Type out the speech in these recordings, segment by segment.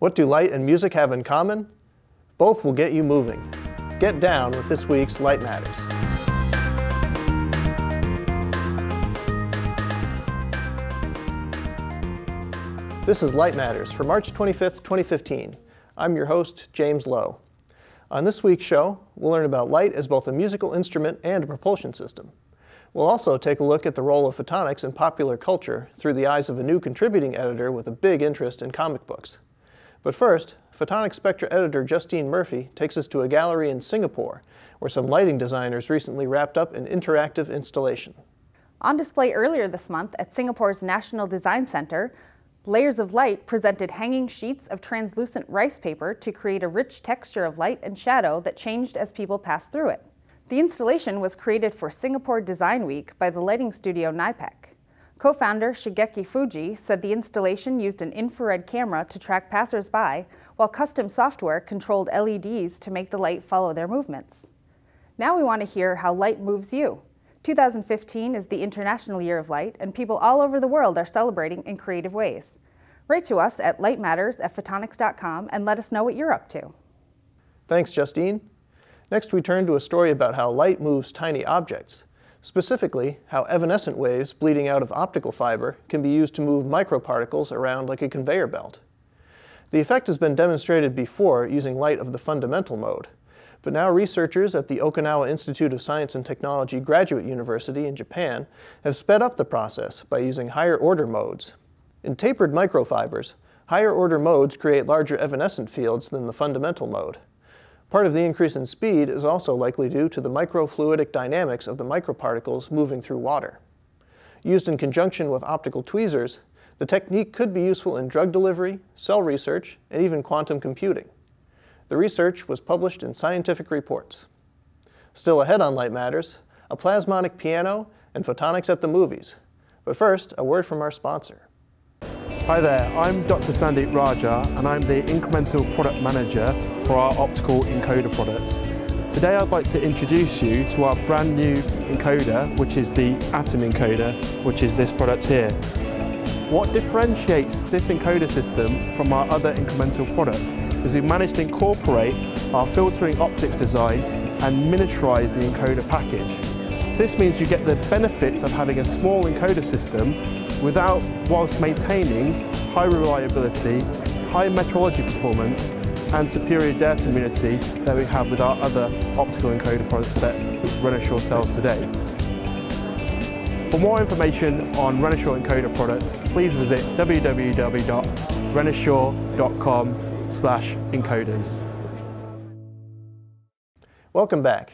What do light and music have in common? Both will get you moving. Get down with this week's Light Matters. This is Light Matters for March 25th, 2015. I'm your host, James Lowe. On this week's show, we'll learn about light as both a musical instrument and a propulsion system. We'll also take a look at the role of photonics in popular culture through the eyes of a new contributing editor with a big interest in comic books. But first, photonics spectra editor Justine Murphy takes us to a gallery in Singapore, where some lighting designers recently wrapped up an interactive installation. On display earlier this month at Singapore's National Design Center, Layers of Light presented hanging sheets of translucent rice paper to create a rich texture of light and shadow that changed as people passed through it. The installation was created for Singapore Design Week by the lighting studio NIPEC. Co-founder Shigeki Fuji said the installation used an infrared camera to track passers-by, while custom software controlled LEDs to make the light follow their movements. Now we want to hear how light moves you. 2015 is the International Year of Light, and people all over the world are celebrating in creative ways. Write to us at lightmatters@photonics.com and let us know what you're up to. Thanks, Justine. Next, we turn to a story about how light moves tiny objects. Specifically, how evanescent waves bleeding out of optical fiber can be used to move microparticles around like a conveyor belt. The effect has been demonstrated before using light of the fundamental mode, but now researchers at the Okinawa Institute of Science and Technology Graduate University in Japan have sped up the process by using higher-order modes. In tapered microfibers, higher-order modes create larger evanescent fields than the fundamental mode. Part of the increase in speed is also likely due to the microfluidic dynamics of the microparticles moving through water. Used in conjunction with optical tweezers, the technique could be useful in drug delivery, cell research, and even quantum computing. The research was published in Scientific Reports. Still ahead on Light Matters, a plasmonic piano and photonics at the movies. But first, a word from our sponsor. Hi there, I'm Dr. Sandeep Raja and I'm the Incremental Product Manager for our optical encoder products. Today I'd like to introduce you to our brand new encoder, which is the Atom encoder, which is this product here. What differentiates this encoder system from our other incremental products is we've managed to incorporate our filtering optics design and miniaturize the encoder package. This means you get the benefits of having a small encoder system whilst maintaining high reliability, high metrology performance, and superior data immunity that we have with our other optical encoder products that Renishaw sells today. For more information on Renishaw encoder products, please visit www.renishaw.com/encoders. Welcome back.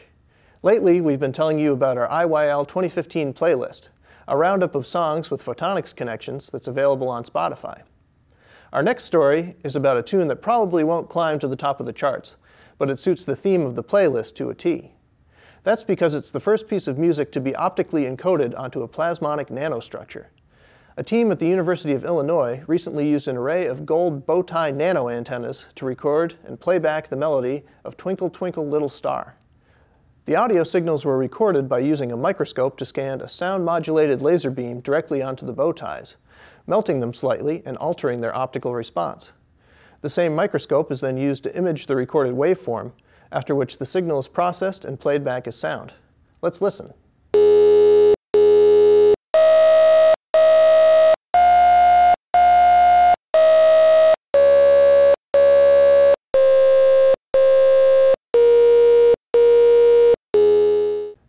Lately, we've been telling you about our IYL 2015 playlist, a roundup of songs with photonics connections that's available on Spotify. Our next story is about a tune that probably won't climb to the top of the charts, but it suits the theme of the playlist to a T. That's because it's the first piece of music to be optically encoded onto a plasmonic nanostructure. A team at the University of Illinois recently used an array of gold bow tie nano antennas to record and play back the melody of Twinkle Twinkle Little Star. The audio signals were recorded by using a microscope to scan a sound-modulated laser beam directly onto the bow ties, melting them slightly and altering their optical response. The same microscope is then used to image the recorded waveform, after which the signal is processed and played back as sound. Let's listen.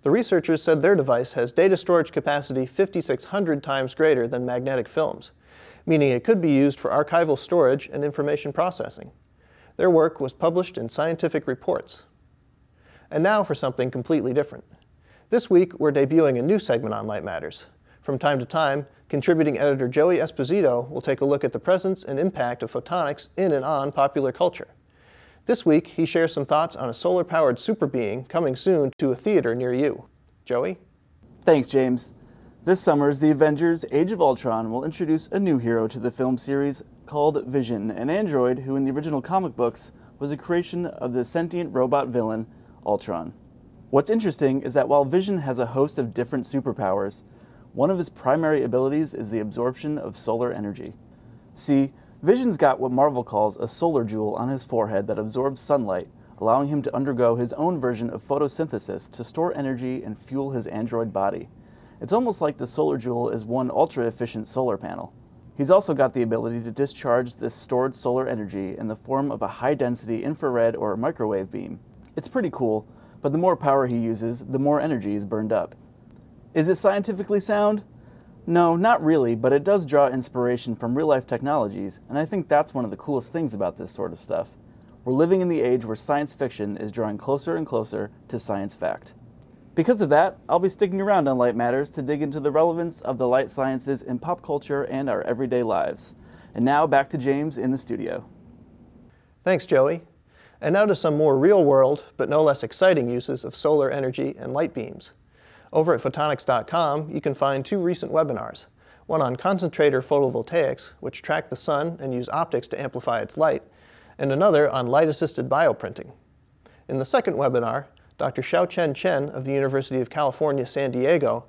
The researchers said their device has data storage capacity 5,600 times greater than magnetic films, meaning it could be used for archival storage and information processing. Their work was published in Scientific Reports. And now for something completely different. This week, we're debuting a new segment on Light Matters. From time to time, contributing editor Joey Esposito will take a look at the presence and impact of photonics in and on popular culture. This week, he shares some thoughts on a solar-powered superbeing coming soon to a theater near you. Joey? Thanks, James. This summer's The Avengers Age of Ultron will introduce a new hero to the film series called Vision, an android who in the original comic books was a creation of the sentient robot villain, Ultron. What's interesting is that while Vision has a host of different superpowers, one of his primary abilities is the absorption of solar energy. See, Vision's got what Marvel calls a solar jewel on his forehead that absorbs sunlight, allowing him to undergo his own version of photosynthesis to store energy and fuel his android body. It's almost like the solar jewel is one ultra-efficient solar panel. He's also got the ability to discharge this stored solar energy in the form of a high-density infrared or microwave beam. It's pretty cool, but the more power he uses, the more energy is burned up. Is it scientifically sound? No, not really, but it does draw inspiration from real-life technologies, and I think that's one of the coolest things about this sort of stuff. We're living in the age where science fiction is drawing closer and closer to science fact. Because of that, I'll be sticking around on Light Matters to dig into the relevance of the light sciences in pop culture and our everyday lives. And now back to James in the studio. Thanks, Joey. And now to some more real-world, but no less exciting uses of solar energy and light beams. Over at photonics.com, you can find 2 recent webinars, one on concentrator photovoltaics, which track the sun and use optics to amplify its light, and another on light-assisted bioprinting. In the second webinar, Dr. Xiaochen Chen of the University of California, San Diego,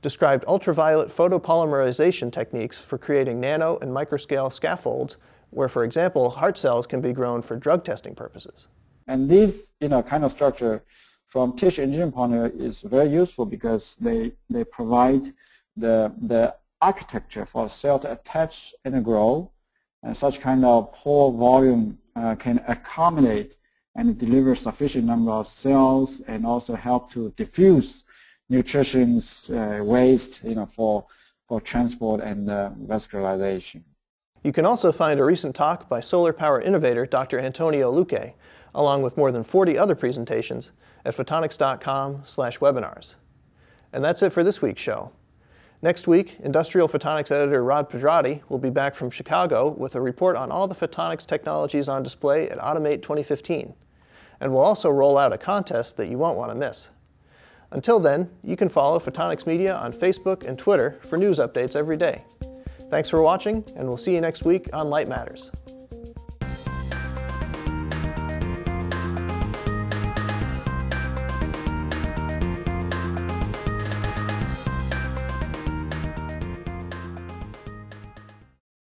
described ultraviolet photopolymerization techniques for creating nano and microscale scaffolds where, for example, heart cells can be grown for drug testing purposes. And these kind of structure from tissue engineering point of view is very useful because they provide the architecture for a cell to attach and grow, and such kind of pore volume can accommodate and deliver sufficient number of cells and also help to diffuse nutrition waste for transport and vascularization. You can also find a recent talk by solar power innovator Dr. Antonio Luque, along with more than 40 other presentations at photonics.com/webinars. And that's it for this week's show. Next week, industrial photonics editor Rod Pedrati will be back from Chicago with a report on all the photonics technologies on display at Automate 2015. And we'll also roll out a contest that you won't want to miss. Until then, you can follow Photonics Media on Facebook and Twitter for news updates every day. Thanks for watching, and we'll see you next week on Light Matters.